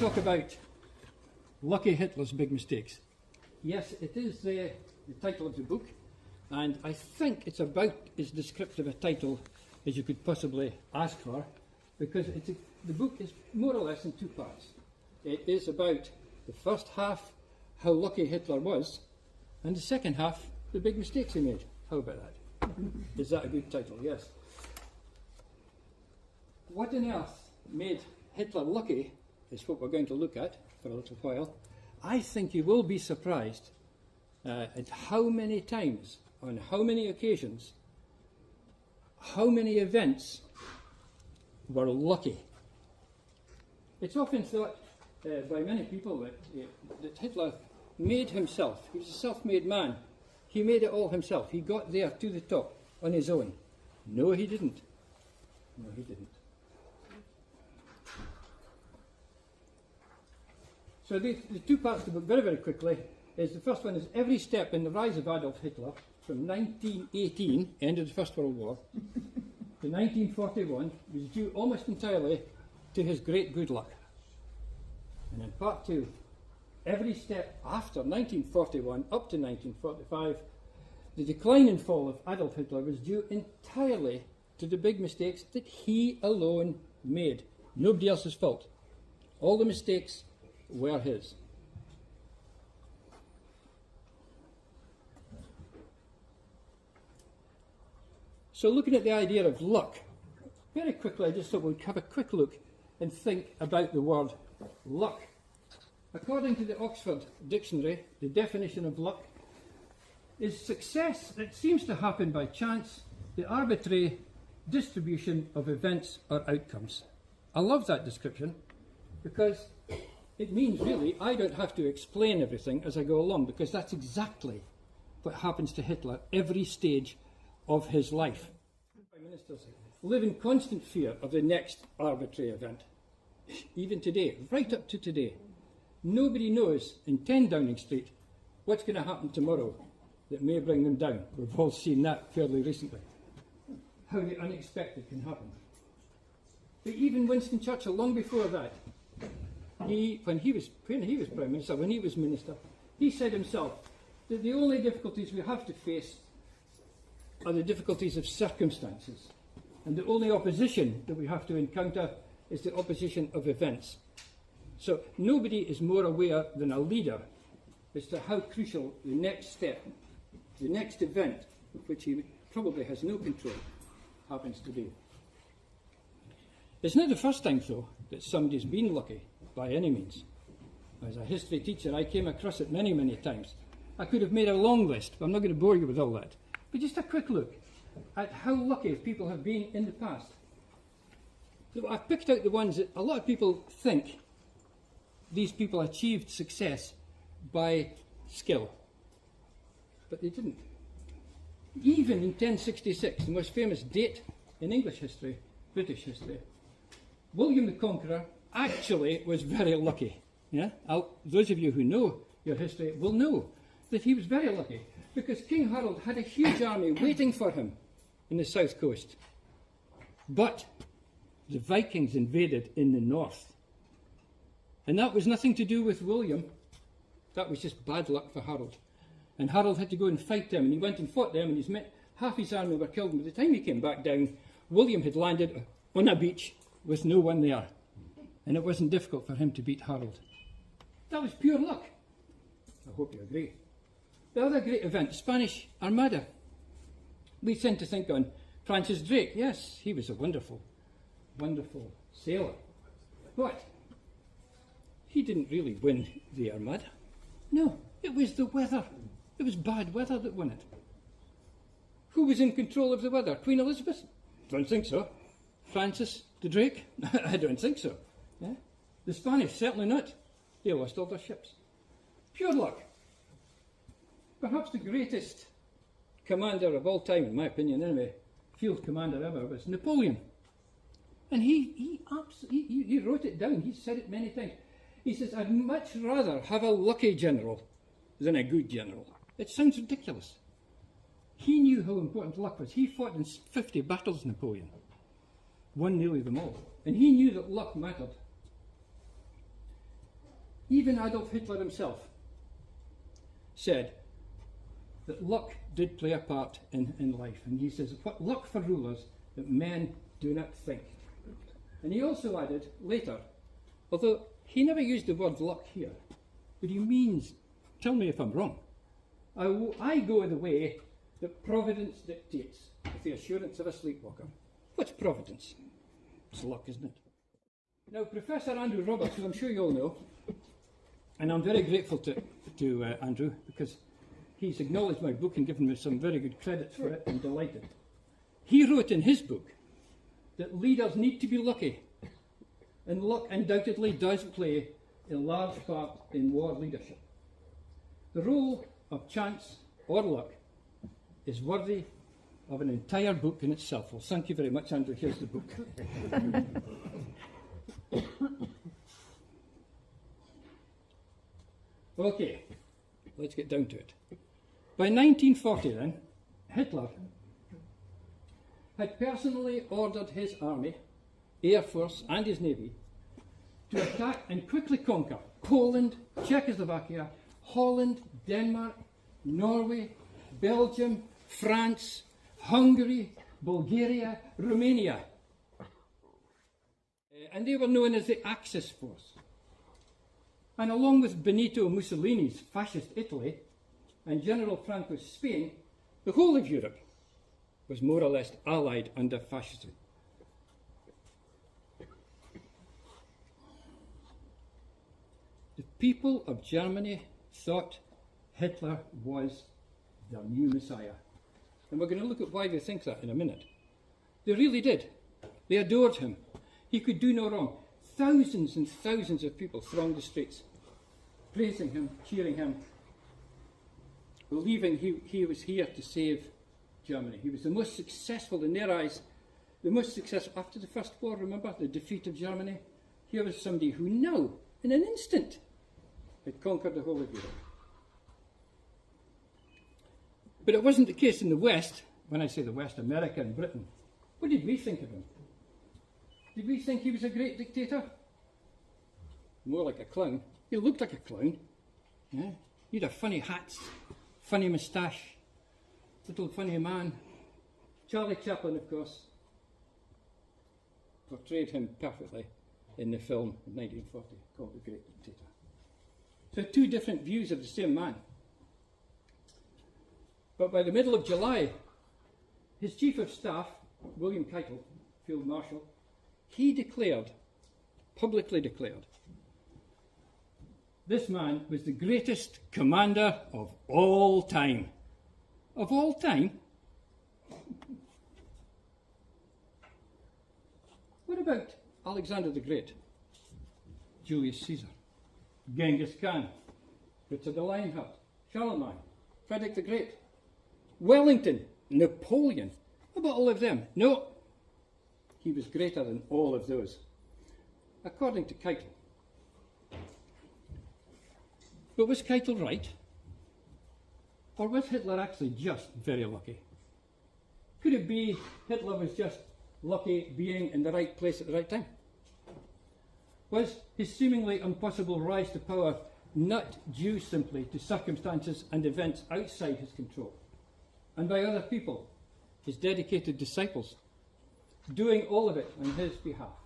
talk about Lucky Hitler's Big Mistakes. Yes, it is the title of the book, and I think it's about as descriptive a title as you could possibly ask for, because the book is more or less in two parts. It is about the first half, how lucky Hitler was, and the second half, the big mistakes he made. How about that? Is that a good title? Yes. What on earth made Hitler lucky is what we're going to look at for a little while. I think you will be surprised at how many times, on how many occasions, how many events were lucky. It's often thought by many people that Hitler made himself. He was a self-made man. He made it all himself. He got there to the top on his own. No, he didn't. No, he didn't. So the two parts of the book, very, very quickly, is the first one is every step in the rise of Adolf Hitler from 1918, end of the First World War, to 1941, was due almost entirely to his great good luck. And in part two, every step after 1941 up to 1945, the decline and fall of Adolf Hitler was due entirely to the big mistakes that he alone made. Nobody else's fault. All the mistakes were his. So looking at the idea of luck, very quickly I just thought we'd have a quick look and think about the word luck. According to the Oxford Dictionary, the definition of luck is success that seems to happen by chance, the arbitrary distribution of events or outcomes. I love that description because it means really I don't have to explain everything as I go along, because that's exactly what happens to Hitler every stage of his life. Prime ministers live in constant fear of the next arbitrary event. Even today, right up to today, nobody knows in 10 Downing Street what's going to happen tomorrow that may bring them down. We've all seen that fairly recently. How the unexpected can happen. But even Winston Churchill, long before that, when he was Prime Minister, when he was Minister, he said himself that the only difficulties we have to face are the difficulties of circumstances. And the only opposition that we have to encounter is the opposition of events. So nobody is more aware than a leader as to how crucial the next step, the next event, of which he probably has no control, happens to be. It's not the first time, though, that somebody's been lucky, by any means. As a history teacher, I came across it many, many times. I could have made a long list, but I'm not going to bore you with all that. But just a quick look at how lucky people have been in the past. So I've picked out the ones that a lot of people think these people achieved success by skill. But they didn't. Even in 1066, the most famous date in English history, British history, William the Conqueror actually was very lucky. Yeah? Those of you who know your history will know that he was very lucky, because King Harold had a huge army waiting for him in the south coast. But the Vikings invaded in the north. And that was nothing to do with William. That was just bad luck for Harold. And Harold had to go and fight them, and he went and fought them, and half his army were killed. And by the time he came back down, William had landed on a beach with no one there. And it wasn't difficult for him to beat Harold. That was pure luck. I hope you agree. The other great event, the Spanish Armada. We tend to think on Francis Drake. Yes, he was a wonderful, wonderful sailor. But he didn't really win the Armada. No, it was the weather. It was bad weather that won it. Who was in control of the weather? Queen Elizabeth? Don't think so. Francis the Drake? I don't think so. Yeah? The Spanish, certainly not. They lost all their ships. Pure luck. Perhaps the greatest commander of all time, in my opinion anyway, field commander ever, was Napoleon. And he wrote it down. He said it many times. He says, I'd much rather have a lucky general than a good general. It sounds ridiculous. He knew how important luck was. He fought in 50 battles, Napoleon. Won nearly them all. And he knew that luck mattered. Even Adolf Hitler himself said that luck did play a part in life. And he says, what luck for rulers that men do not think. And he also added later, although he never used the word luck here, but he means, tell me if I'm wrong, I go the way that providence dictates, with the assurance of a sleepwalker. What's providence? It's luck, isn't it? Now, Professor Andrew Roberts, who I'm sure you all know, and I'm very grateful to Andrew, because he's acknowledged my book and given me some very good credits for it. I'm delighted. He wrote in his book that leaders need to be lucky, and luck undoubtedly does play a large part in war leadership. The role of chance or luck is worthy of an entire book in itself. Well, thank you very much, Andrew. Here's the book. Okay, let's get down to it. By 1940 then, Hitler had personally ordered his army, air force and his navy to attack and quickly conquer Poland, Czechoslovakia, Holland, Denmark, Norway, Belgium, France, Hungary, Bulgaria, Romania. And they were known as the Axis Force. And along with Benito Mussolini's fascist Italy and General Franco's Spain, the whole of Europe was more or less allied under fascism. The people of Germany thought Hitler was their new Messiah. And we're going to look at why they think that in a minute. They really did. They adored him. He could do no wrong. Thousands and thousands of people thronged the streets, praising him, cheering him, believing he was here to save Germany. He was the most successful, in their eyes, the most successful after the First War, remember, the defeat of Germany? Here was somebody who now, in an instant, had conquered the whole of Europe. But it wasn't the case in the West. When I say the West, America and Britain. What did we think of him? Did we think he was a great dictator? More like a clown. He looked like a clown. Yeah? He had a funny hat, funny moustache, little funny man. Charlie Chaplin, of course, portrayed him perfectly in the film of 1940 called The Great Dictator. So two different views of the same man. But by the middle of July, his chief of staff, William Keitel, Field Marshal, he declared, publicly declared, this man was the greatest commander of all time. Of all time? What about Alexander the Great, Julius Caesar, Genghis Khan, Richard the Lionheart, Charlemagne, Frederick the Great, Wellington, Napoleon? What about all of them? No, he was greater than all of those, according to Keitel. But was Keitel right? Or was Hitler actually just very lucky? Could it be Hitler was just lucky being in the right place at the right time? Was his seemingly impossible rise to power not due simply to circumstances and events outside his control, and by other people, his dedicated disciples, doing all of it on his behalf?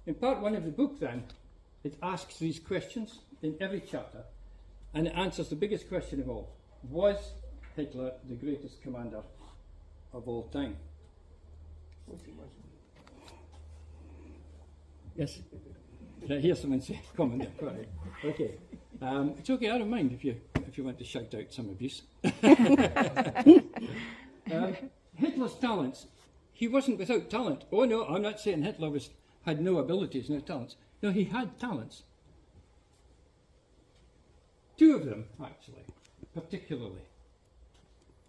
In part one of the book, then, it asks these questions in every chapter, and it answers the biggest question of all. Was Hitler the greatest commander of all time? Yes? Did I hear someone say comment there? Right. Okay. It's okay, I don't mind if you want to shout out some abuse. Hitler's talents, he wasn't without talent. Oh no, I'm not saying Hitler had no abilities, no talents. No, he had talents. Two of them, actually, particularly.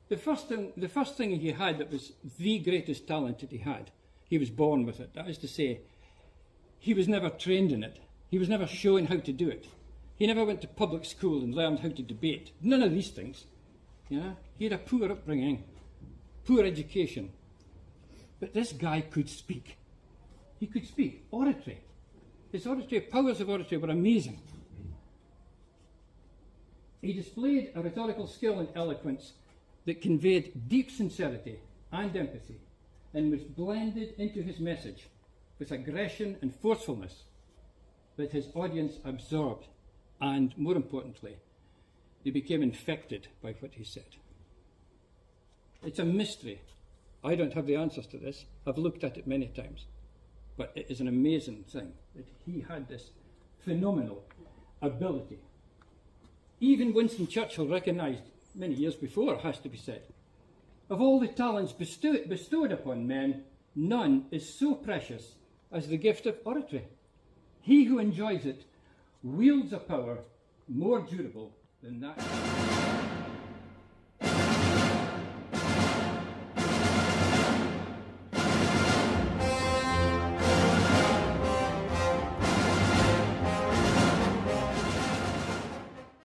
The first thing he had that was the greatest talent that he had, he was born with it. That is to say, he was never trained in it. He was never shown how to do it. He never went to public school and learned how to debate. None of these things. Yeah? He had a poor upbringing, poor education. But this guy could speak. He could speak oratory. His powers of oratory were amazing. He displayed a rhetorical skill and eloquence that conveyed deep sincerity and empathy, and was blended into his message with aggression and forcefulness that his audience absorbed, and more importantly, they became infected by what he said. It's a mystery. I don't have the answers to this. I've looked at it many times. But it is an amazing thing that he had this phenomenal ability. Even Winston Churchill recognised many years before, has to be said, of all the talents bestowed upon men, none is so precious as the gift of oratory. He who enjoys it wields a power more durable than that.